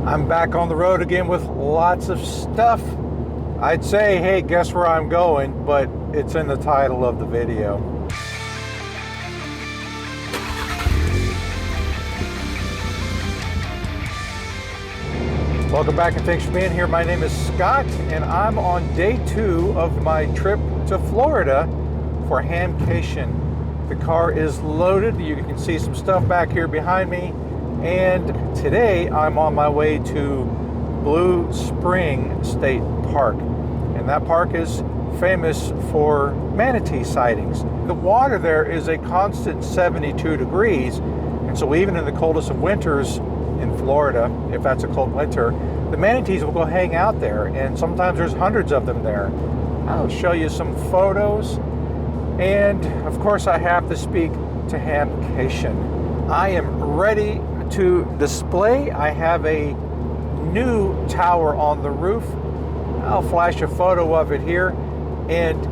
I'm back on the road again with lots of stuff. I'd say, hey, guess where I'm going, but it's in the title of the video. Welcome back and thanks for being here. My name is Scott and I'm on day 2 of my trip to Florida for HamCation. The car is loaded. You can see some stuff back here behind me. And today I'm on my way to Blue Spring State Park. And that park is famous for manatee sightings. The water there is a constant 72 degrees. And so even in the coldest of winters in Florida, if that's a cold winter, the manatees will go hang out there. And sometimes there's hundreds of them there. I'll show you some photos. And of course I have to speak to HamCation. I am ready to display. I have a new tower on the roof. I'll flash a photo of it here, and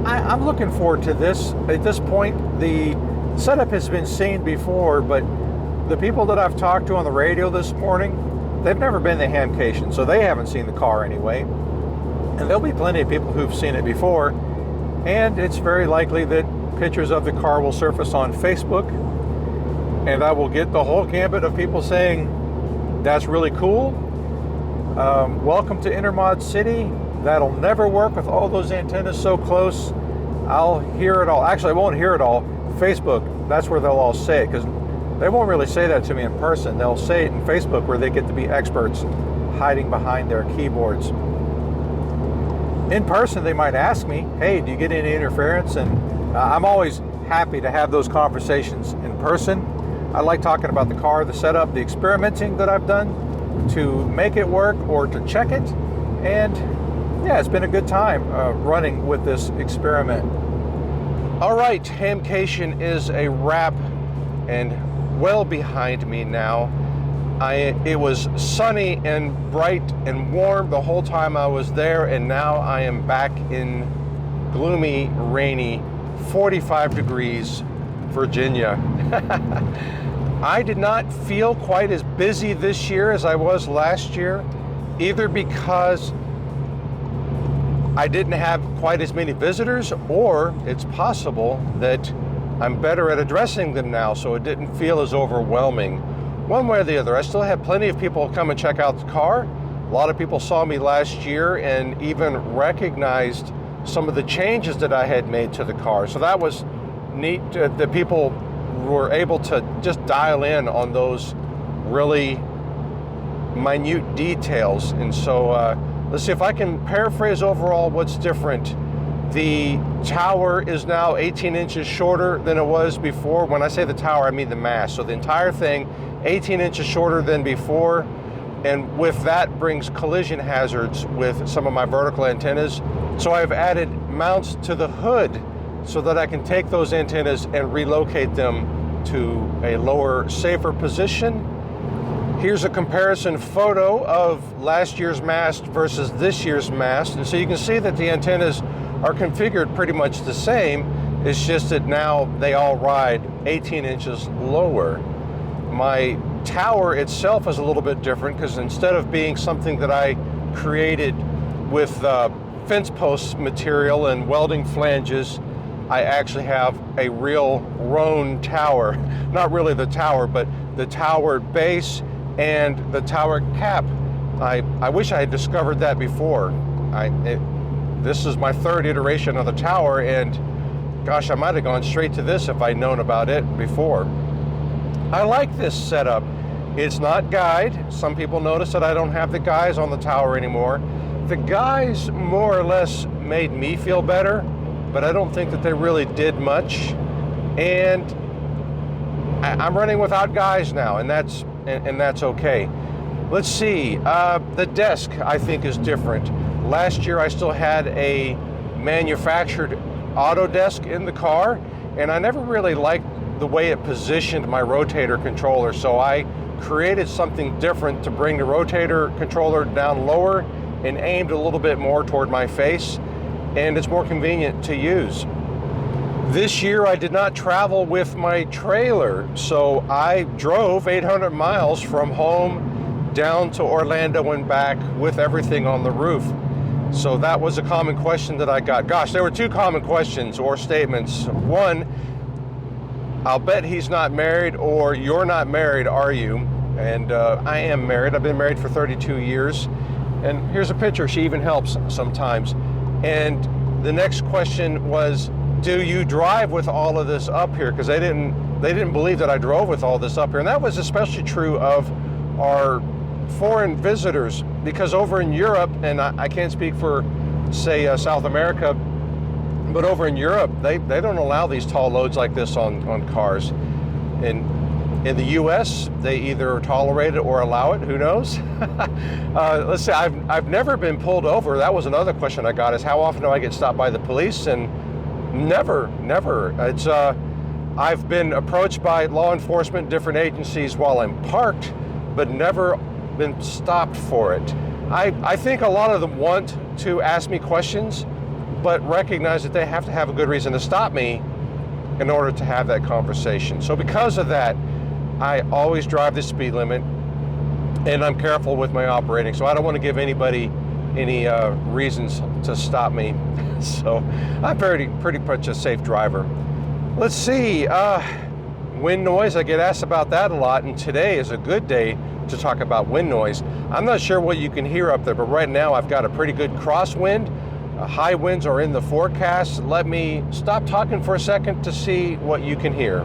I'm looking forward to this. At this point, the setup has been seen before, but the people that I've talked to on the radio this morning, they've never been to HamCation, so they haven't seen the car anyway. And there'll be plenty of people who've seen it before, and it's very likely that pictures of the car will surface on Facebook, and I will get the whole gambit of people saying, that's really cool. Welcome to Intermod City. That'll never work with all those antennas so close. I'll hear it all. Actually, I won't hear it all. Facebook, that's where they'll all say it, because they won't really say that to me in person. They'll say it in Facebook where they get to be experts hiding behind their keyboards. In person, they might ask me, hey, do you get any interference? And I'm always happy to have those conversations in person. I like talking about the car, the setup, the experimenting that I've done to make it work or to check it. And yeah, it's been a good time running with this experiment. All right, HamCation is a wrap and well behind me now. It was sunny and bright and warm the whole time I was there, and now I am back in gloomy, rainy, 45 degrees Virginia. I did not feel quite as busy this year as I was last year, either because I didn't have quite as many visitors, or it's possible that I'm better at addressing them now, so it didn't feel as overwhelming. One way or the other, I still had plenty of people come and check out the car. A lot of people saw me last year and even recognized some of the changes that I had made to the car. So that was neat that people were able to just dial in on those really minute details. And so let's see if I can paraphrase overall what's different. The tower is now 18 inches shorter than it was before. When I say the tower, I mean the mast. So the entire thing, 18 inches shorter than before. And with that brings collision hazards with some of my vertical antennas. So I've added mounts to the hood so that I can take those antennas and relocate them to a lower, safer position. Here's a comparison photo of last year's mast versus this year's mast. And so you can see that the antennas are configured pretty much the same. It's just that now they all ride 18 inches lower. My tower itself is a little bit different, because instead of being something that I created with fence post material and welding flanges, I actually have a real roan tower. Not really the tower, but the tower base and the tower cap. I wish I had discovered that before. This is my third iteration of the tower, and gosh, I might have gone straight to this if I'd known about it before. I like this setup. It's not guide. Some people notice that I don't have the guys on the tower anymore. The guys more or less made me feel better, but I don't think that they really did much. And I'm running without guys now, and that's okay. Let's see, the desk I think is different. Last year I still had a manufactured auto desk in the car, and I never really liked the way it positioned my rotator controller, so I created something different to bring the rotator controller down lower and aimed a little bit more toward my face, and it's more convenient to use. This year I did not travel with my trailer, so I drove 800 miles from home down to Orlando and back with everything on the roof. So that was a common question that I got. Gosh, there were two common questions or statements. One, I'll bet he's not married, or you're not married, are you? And I am married. I've been married for 32 years. And here's a picture. She even helps sometimes. And the next question was, do you drive with all of this up here? Because they didn't believe that I drove with all this up here. And that was especially true of our foreign visitors, because over in Europe, and I can't speak for, say, South America, but over in Europe, they don't allow these tall loads like this on cars. And in the U.S., they either tolerate it or allow it. Who knows? Let's say I've never been pulled over. That was another question I got, is how often do I get stopped by the police? And never. It's I've been approached by law enforcement, different agencies while I'm parked, but never been stopped for it. I think a lot of them want to ask me questions, but recognize that they have to have a good reason to stop me in order to have that conversation. So because of that, I always drive the speed limit, and I'm careful with my operating. So I don't want to give anybody any reasons to stop me. So I'm pretty much a safe driver. Let's see, wind noise. I get asked about that a lot, and today is a good day to talk about wind noise. I'm not sure what you can hear up there, but right now I've got a pretty good crosswind. High winds are in the forecast. Let me stop talking for a second to see what you can hear.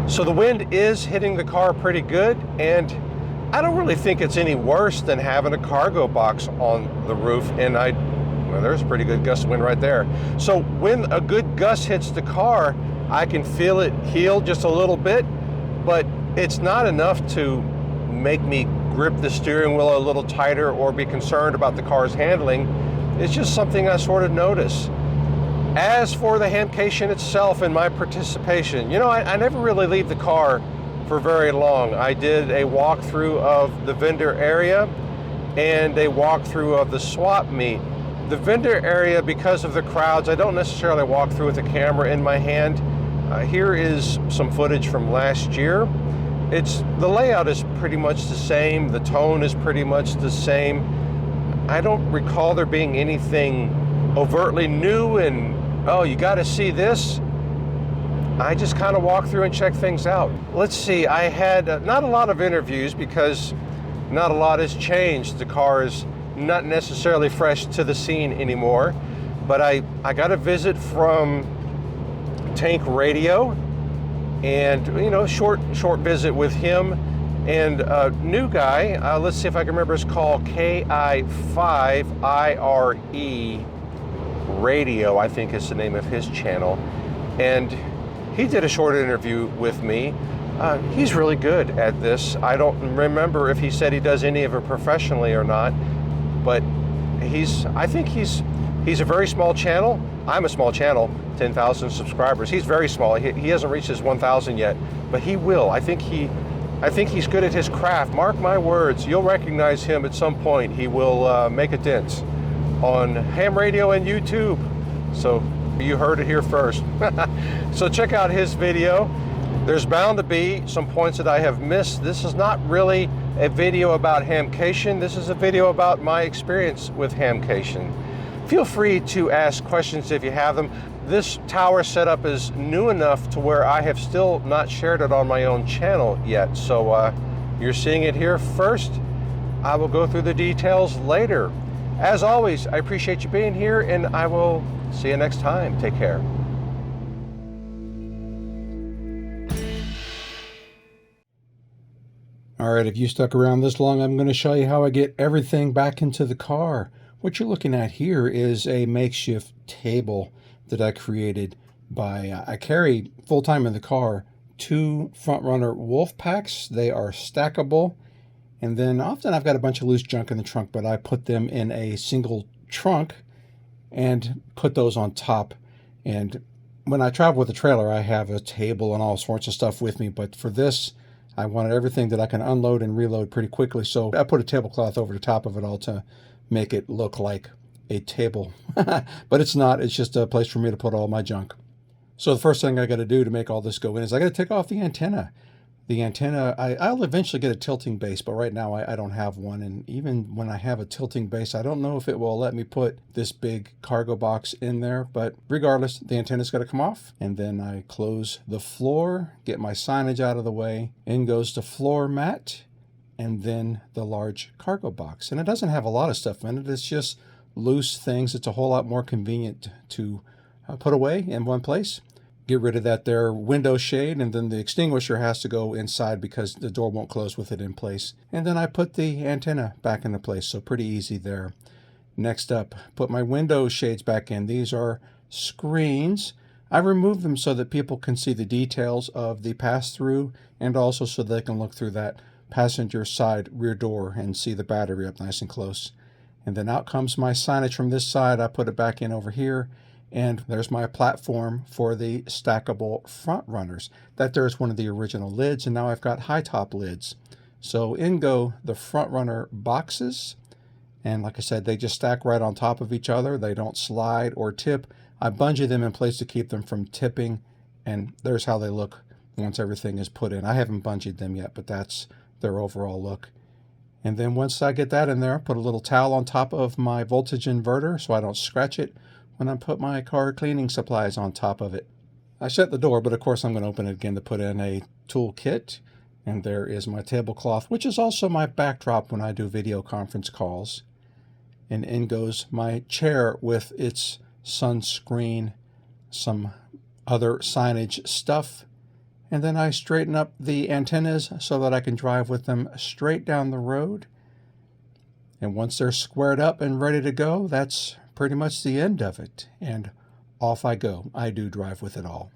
So the wind is hitting the car pretty good, and I don't really think it's any worse than having a cargo box on the roof. And well, there's a pretty good gust of wind right there. So when a good gust hits the car, I can feel it heel just a little bit, but it's not enough to make me grip the steering wheel a little tighter or be concerned about the car's handling. It's just something I sort of notice. As for the HamCation itself and my participation, you know, I never really leave the car for very long. I did a walkthrough of the vendor area and a walkthrough of the swap meet. The vendor area, because of the crowds, I don't necessarily walk through with a camera in my hand. Here is some footage from last year. The layout is pretty much the same. The tone is pretty much the same. I don't recall there being anything overtly new and, oh, you got to see this. I just kind of walk through and check things out. Let's see, I had not a lot of interviews because not a lot has changed. The car is not necessarily fresh to the scene anymore, but I got a visit from Tank Radio, and you know, short visit with him, and a new guy, let's see if I can remember his call, KI5IRE Radio, I think is the name of his channel, and he did a short interview with me. He's really good at this. I don't remember if he said he does any of it professionally or not, but I think he's a very small channel. I'm a small channel, 10,000 subscribers. He's very small. He hasn't reached his 1,000 yet, but he will. I think he's good at his craft. Mark my words, you'll recognize him at some point. He will make a dent on ham radio and YouTube. So you heard it here first. So check out his video. There's bound to be some points that I have missed. This is not really a video about HamCation. This is a video about my experience with HamCation. Feel free to ask questions if you have them. This tower setup is new enough to where I have still not shared it on my own channel yet. So you're seeing it here first. I will go through the details later. As always, I appreciate you being here, and I will see you next time. Take care. All right, if you stuck around this long, I'm going to show you how I get everything back into the car. What you're looking at here is a makeshift table that I created by, I carry full-time in the car 2 Front Runner Wolf Packs. They are stackable. And then often I've got a bunch of loose junk in the trunk, but I put them in a single trunk and put those on top. And when I travel with a trailer, I have a table and all sorts of stuff with me. But for this, I wanted everything that I can unload and reload pretty quickly. So I put a tablecloth over the top of it all to make it look like a table. But it's not. It's just a place for me to put all my junk. So the first thing I got to do to make all this go in is I got to take off the antenna. The antenna, I'll eventually get a tilting base, but right now I don't have one. And even when I have a tilting base, I don't know if it will let me put this big cargo box in there. But regardless, the antenna's got to come off. And then I close the floor, get my signage out of the way. In goes the floor mat, and then the large cargo box. And it doesn't have a lot of stuff in it. It's just loose things. It's a whole lot more convenient to put away in one place. Get rid of that there window shade, and then the extinguisher has to go inside because the door won't close with it in place. And then I put the antenna back into place, so pretty easy there. Next up, put my window shades back in. These are screens. I removed them so that people can see the details of the pass-through, and also so they can look through that passenger side rear door and see the battery up nice and close. And then out comes my signage from this side. I put it back in over here. And there's my platform for the stackable front runners. That there's one of the original lids, and now I've got high top lids. So in go the front runner boxes. And like I said, they just stack right on top of each other. They don't slide or tip. I bungee them in place to keep them from tipping. And there's how they look once everything is put in. I haven't bungeed them yet, but that's their overall look. And then once I get that in there, put a little towel on top of my voltage inverter so I don't scratch it when I put my car cleaning supplies on top of it. I shut the door, but of course I'm going to open it again to put in a tool kit. And there is my tablecloth, which is also my backdrop when I do video conference calls. And in goes my chair with its sunscreen, some other signage stuff. And then I straighten up the antennas so that I can drive with them straight down the road. And once they're squared up and ready to go, that's pretty much the end of it. And off I go. I do drive with it all.